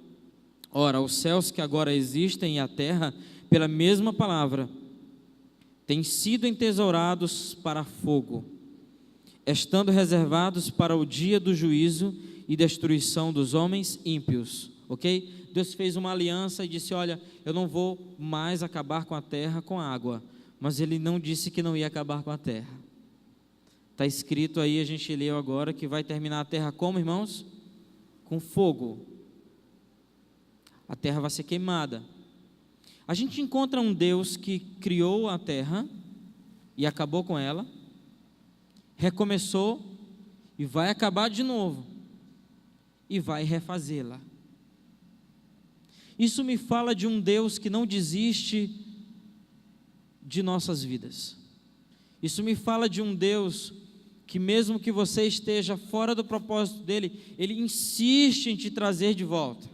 Ora, os céus que agora existem e a terra, pela mesma palavra, têm sido entesourados para fogo, estando reservados para o dia do juízo e destruição dos homens ímpios, ok? Deus fez uma aliança e disse: olha, eu não vou mais acabar com a terra com água, mas Ele não disse que não ia acabar com a terra. Está escrito aí, a gente leu agora, que vai terminar a terra como, irmãos? Com fogo. A terra vai ser queimada. A gente encontra um Deus que criou a terra e acabou com ela, recomeçou e vai acabar de novo e vai refazê-la. Isso me fala de um Deus que não desiste de nossas vidas. Isso me fala de um Deus que, mesmo que você esteja fora do propósito dele, Ele insiste em te trazer de volta.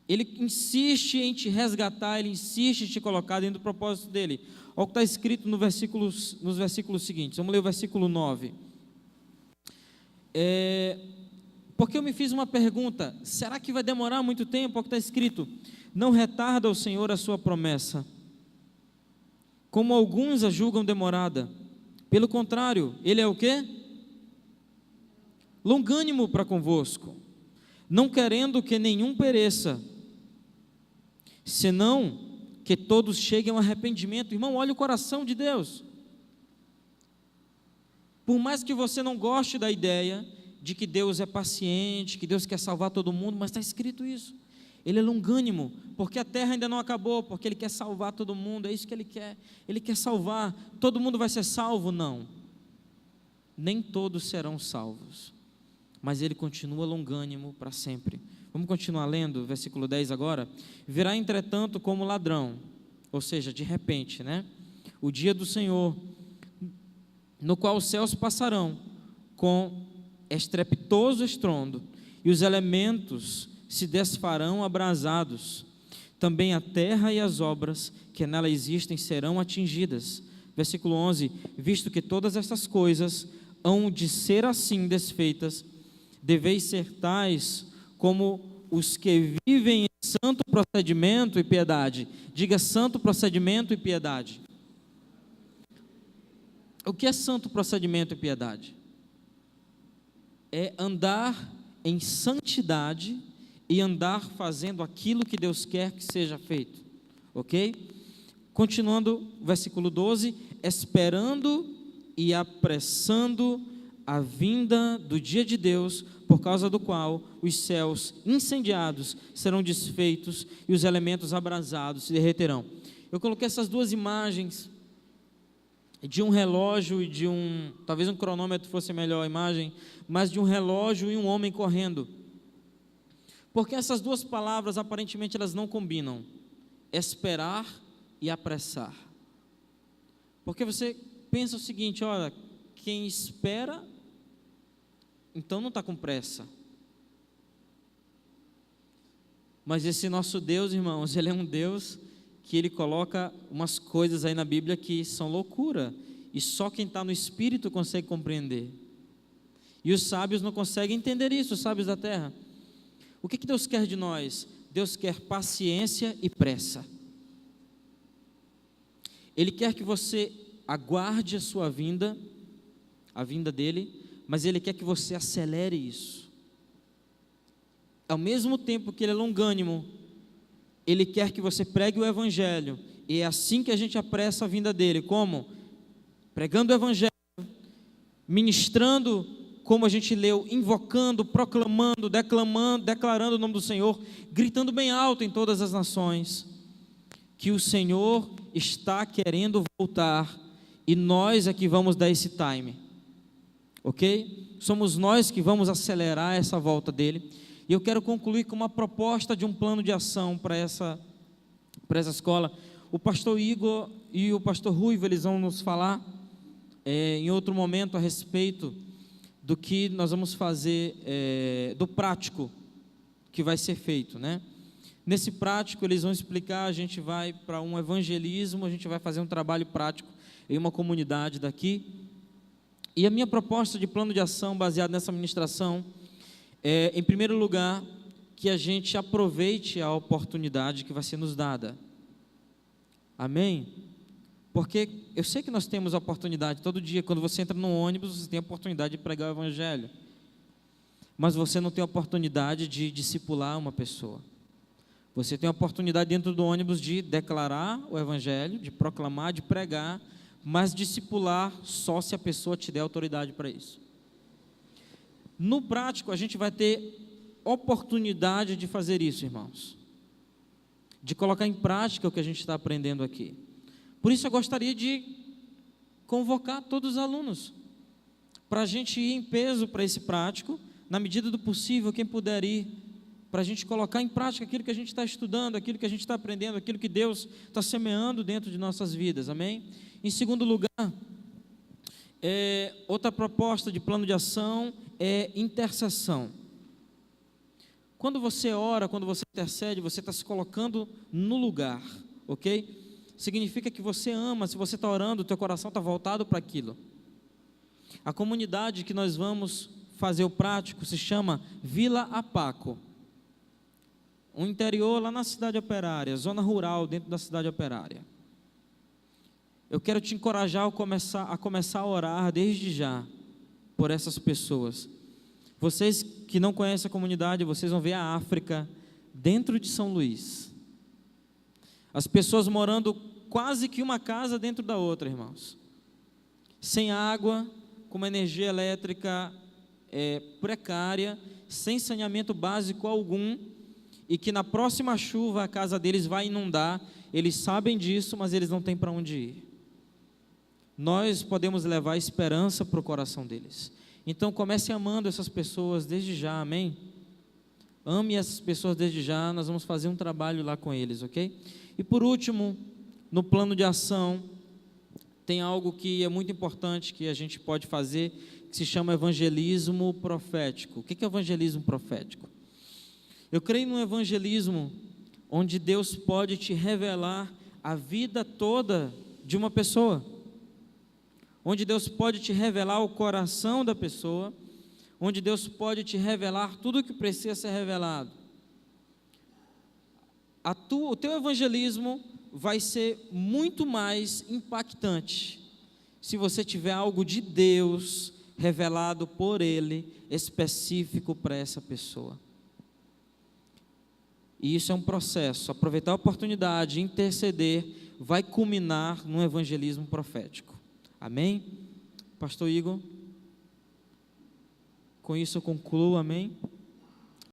Ele insiste em te resgatar, Ele insiste em te colocar dentro do propósito dEle. Olha o que está escrito nos versículos seguintes. Vamos ler o versículo 9. Porque eu me fiz uma pergunta: será que vai demorar muito tempo? Olha o que está escrito: não retarda o Senhor a sua promessa, como alguns a julgam demorada. Pelo contrário, Ele é o quê? Longânimo para convosco, não querendo que nenhum pereça, senão que todos cheguem ao arrependimento. Irmão, olha o coração de Deus. Por mais que você não goste da ideia de que Deus é paciente, que Deus quer salvar todo mundo, mas está escrito isso. Ele é longânimo, porque a terra ainda não acabou, porque Ele quer salvar todo mundo, é isso que Ele quer. Ele quer salvar. Todo mundo vai ser salvo? Não. Nem todos serão salvos, mas Ele continua longânimo para sempre. Vamos continuar lendo, versículo 10 agora. Virá entretanto como ladrão, ou seja, de repente, né? O dia do Senhor, no qual os céus passarão com estrepitoso estrondo, e os elementos se desfarão abrasados. Também a terra e as obras que nela existem serão atingidas. Versículo 11: visto que todas estas coisas hão de ser assim desfeitas, deveis ser tais como os que vivem em santo procedimento e piedade. Diga: santo procedimento e piedade. O que é santo procedimento e piedade? É andar em santidade e andar fazendo aquilo que Deus quer que seja feito, ok? Continuando, versículo 12: esperando e apressando a vinda do dia de Deus, por causa do qual os céus incendiados serão desfeitos e os elementos abrasados se derreterão. Eu coloquei essas duas imagens de um relógio e de talvez um cronômetro fosse a melhor imagem, mas de um relógio e um homem correndo, porque essas duas palavras aparentemente elas não combinam, esperar e apressar. Porque você pensa o seguinte: olha, quem espera, então não está com pressa. Mas esse nosso Deus, irmãos, Ele é um Deus que Ele coloca umas coisas aí na Bíblia que são loucura, e só quem está no Espírito consegue compreender, e os sábios não conseguem entender isso, os sábios da terra. O que Deus quer de nós? Deus quer paciência e pressa. Ele quer que você aguarde a sua vinda, a vinda dEle, mas Ele quer que você acelere isso. Ao mesmo tempo que Ele é longânimo, Ele quer que você pregue o Evangelho, e é assim que a gente apressa a vinda dEle. Como? Pregando o Evangelho, ministrando, como a gente leu, invocando, proclamando, declamando, declarando o nome do Senhor, gritando bem alto em todas as nações, que o Senhor está querendo voltar, e nós é que vamos dar esse time, ok? Somos nós que vamos acelerar essa volta dEle. E eu quero concluir com uma proposta de um plano de ação para essa escola. O pastor Igor e o pastor Ruivo, eles vão nos falar em outro momento a respeito do que nós vamos fazer, do prático que vai ser feito, né? Nesse prático eles vão explicar, a gente vai para um evangelismo, a gente vai fazer um trabalho prático em uma comunidade daqui. E a minha proposta de plano de ação baseado nessa ministração em primeiro lugar, que a gente aproveite a oportunidade que vai ser nos dada. Amém? Porque eu sei que nós temos a oportunidade, todo dia, quando você entra no ônibus, você tem a oportunidade de pregar o Evangelho. Mas você não tem a oportunidade de discipular uma pessoa. Você tem a oportunidade dentro do ônibus de declarar o Evangelho, de proclamar, de pregar, mas discipular só se a pessoa te der autoridade para isso. No prático, a gente vai ter oportunidade de fazer isso, irmãos, de colocar em prática o que a gente está aprendendo aqui. Por isso eu gostaria de convocar todos os alunos, para a gente ir em peso para esse prático, na medida do possível, quem puder ir, para a gente colocar em prática aquilo que a gente está estudando, aquilo que a gente está aprendendo, aquilo que Deus está semeando dentro de nossas vidas, amém? Em segundo lugar, outra proposta de plano de ação é intercessão. Quando você ora, quando você intercede, você está se colocando no lugar, ok? Significa que você ama. Se você está orando, o teu coração está voltado para aquilo. A comunidade que nós vamos fazer o prático se chama Vila Apaco. Um interior lá na cidade operária, zona rural dentro da cidade operária. Eu quero te encorajar a começar a orar desde já por essas pessoas. Vocês que não conhecem a comunidade, vocês vão ver a África dentro de São Luís. As pessoas morando quase que uma casa dentro da outra, irmãos. Sem água, com uma energia elétrica precária, sem saneamento básico algum, e que na próxima chuva a casa deles vai inundar. Eles sabem disso, mas eles não têm para onde ir. Nós podemos levar esperança para o coração deles. Então comece amando essas pessoas desde já, amém? Ame essas pessoas desde já. Nós vamos fazer um trabalho lá com eles, ok? E por último, no plano de ação, tem algo que é muito importante que a gente pode fazer, que se chama evangelismo profético. O que é evangelismo profético? Eu creio num evangelismo onde Deus pode te revelar a vida toda de uma pessoa, onde Deus pode te revelar o coração da pessoa, onde Deus pode te revelar tudo o que precisa ser revelado. O teu evangelismo vai ser muito mais impactante se você tiver algo de Deus revelado por Ele, específico para essa pessoa. E isso é um processo. Aproveitar a oportunidade, interceder, vai culminar num evangelismo profético. Amém? Pastor Igor? Com isso eu concluo, amém?